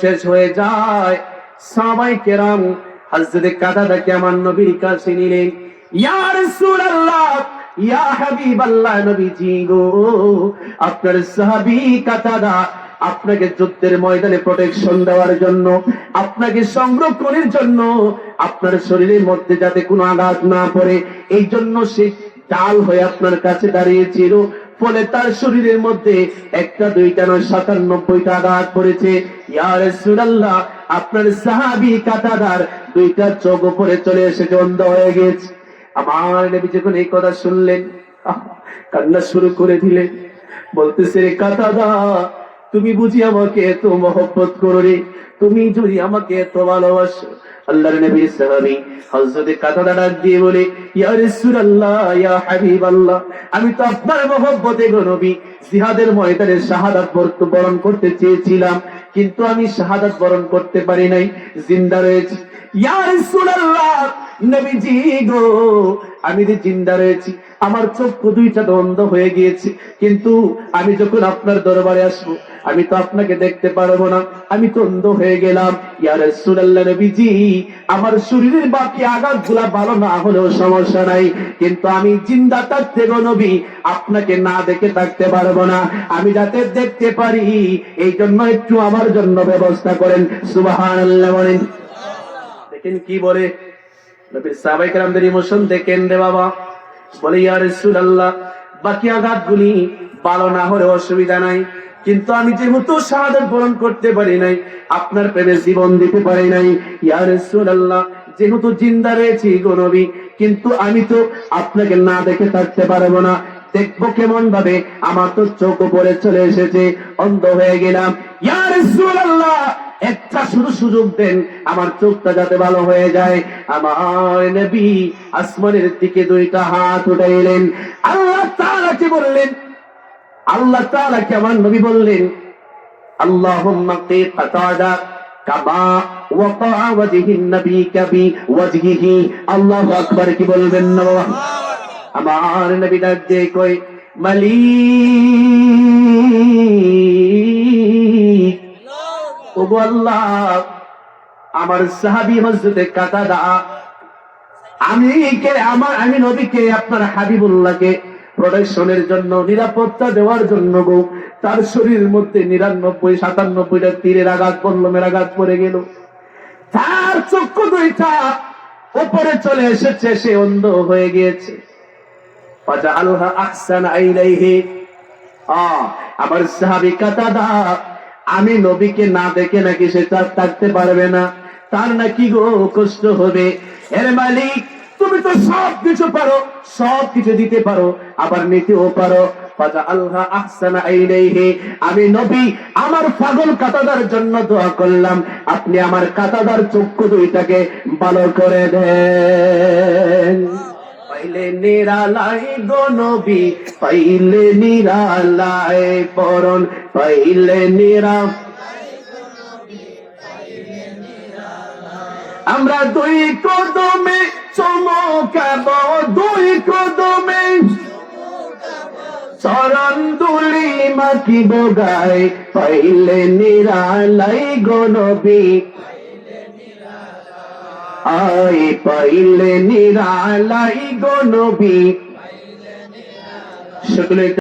শেষ হয়ে যায়, সাহাবায়ে কেরাম হযরত কাতাদাকে আমার নবীর কাছে নিলেন। ইয়া রাসূলুল্লাহ, ইয়া হাবিবাল্লাহ, নবীজি গো, আপনার সাহাবী কাতাদা আপনাকে যুদ্ধের ময়দানে প্রোটেকশন দেওয়ার জন্য, আপনাকে সংরক্ষণের জন্য, আপনার শরীরের মধ্যে যাতে কোনো আঘাত না পড়ে, এই জন্য সে ঢাল হয়ে আপনার কাছে দাঁড়িয়েছিল। ফলে তার শরীরের মধ্যে একটা দুইটা নয় 97টা আঘাত পড়েছে। ইয়া রাসূলুল্লাহ, আপনার সাহাবী কাতাদার দুইটা চোখ উপরে চলে এসেছে, অন্ধ হয়ে গেছে। আমার নবী যখন এই কথা শুনলেন, কান্না শুরু করে দিলেন। বলতেছে, রে কাতাদা, তুমি বুঝি আমাকে এত মহব্বত করো রে? তুমি যদি আমাকে এত ভালোবাসো? আল্লাহর নবীর সাহাবী হযরত কাতাদা ডাক দিয়ে বলে, ইয়া রাসূলুল্লাহ, ইয়া হাবিবাল্লাহ, আমি তো আপনার মহব্বতে গো নবী জিহাদের ময়দানে শাহাদাত বরণ করতে চেয়েছিলাম, কিন্তু আমি শাহাদাত বরণ করতে পারি নাই, জিন্দা রয়েছি। ইয়া রাসূলুল্লাহ, নবীজি গো, আমি যে জিন্দা রয়েছি, আমার চক্ষু দুইটা অন্ধ হয়ে গিয়েছে, কিন্তু আমি যখন আপনার দরবারে আসবো, আমি তো আপনাকে দেখতে পারবো না, আমি তো অন্ধ হয়ে গেলাম। ইয়া রাসূলুল্লাহ, নবীজি, আমার শরীরের বাকি আঘাতগুলা ভালো না হলেও সমস্যা নাই, কিন্তু আমি জিন্দা থাকতে গো নবী আপনাকে না দেখে থাকতে পারবো না, আমি যাতে দেখতে পারি এই জন্য একটু আমার জন্য ব্যবস্থা করেন। সুবহানাল্লাহ বলেন। দেখেন কি বলে নবীর সাহাবায়ে কেরামদের ইমোশন দেখেন রে বাবা। বলে, ইয়া রাসূলুল্লাহ, বাকি আঘাতগুলি ভালো না হলে অসুবিধা নাই, কিন্তু আমি যেহেতু শাহাদাত বরণ করতে পারি নাই, আপনার প্রেমে জীবন দিতে পারি নাই, ইয়া রাসূলুল্লাহ, যেহেতু জিন্দা রয়েছি গো নবী, কিন্তু আমি তো আপনাকে না দেখে থাকতে পারবো না, দেখবো কেমন ভাবে? আমার তো চোখ উপরে চলে এসেছে, অন্ধ হয়ে গেলাম। ইয়া রাসূলুল্লাহ, একটা শুধু সুযোগ দেন, আমার চোখটা যাতে ভালো হয়ে যায়। আমার নবী আসমানের দিকে দুইটা হাত উঠাইলেন। আল্লাহ তাআলা কি বললেন? আল্লাহ তাআলা কি আমার নবী বললেন, আল্লাহুম্মা কি কাতাদা কামা ওয়াকা ওয়াজহিন নবী কাবি ওয়াজহিহি। আল্লাহু আকবার কি বলবেন না বাবা? আমার নবী ডাক দিয়ে কয়, মালিক, ওগো আল্লাহ, আমার সাহাবী হযরত কাতাদা আমি নবীকে আপনার হাবিবুল্লাহকে প্রোটেকশনের জন্য, নিরাপত্তা দেওয়ার জন্য গো, তার শরীরের মধ্যে 99-97টা তীরের আঘাত, বল্লমের আঘাত পড়ে গেল, তার চক্ষু দুইটা উপরে চলে এসেছে, সে অন্ধ হয়ে গিয়েছে। ফাজআলহা আহসানা ইলাইহি। আমার সাহাবী কাতাদা আমি নবীকে না দেখে নাকি সে থাকতে পারবে না, তার নাকি গো কষ্ট হবে। এর মালিক, তুমি তো সব কিছু পারো, সব কিছু দিতে পারো, আবার নিতেও পারো। ফাজআলহা আহসানা ইলাইহি। আমি নবী আমার পাগল কাতাদার জন্য দোয়া করলাম, আপনি আমার কাতাদার চক্ষু দুইটাকে ভালো করে দেন। পাইলে নিরালাই গো নবী, পাইলে নিরালাই পরন, পাইলে আমরা দুই কদমে চমকাবো, দুই কদমে চরণ ধুলি মাখিব গায়ে, পাইলে নিরালাই গো নবী, আই পাইলে নিরালাই গো নবী। সকলে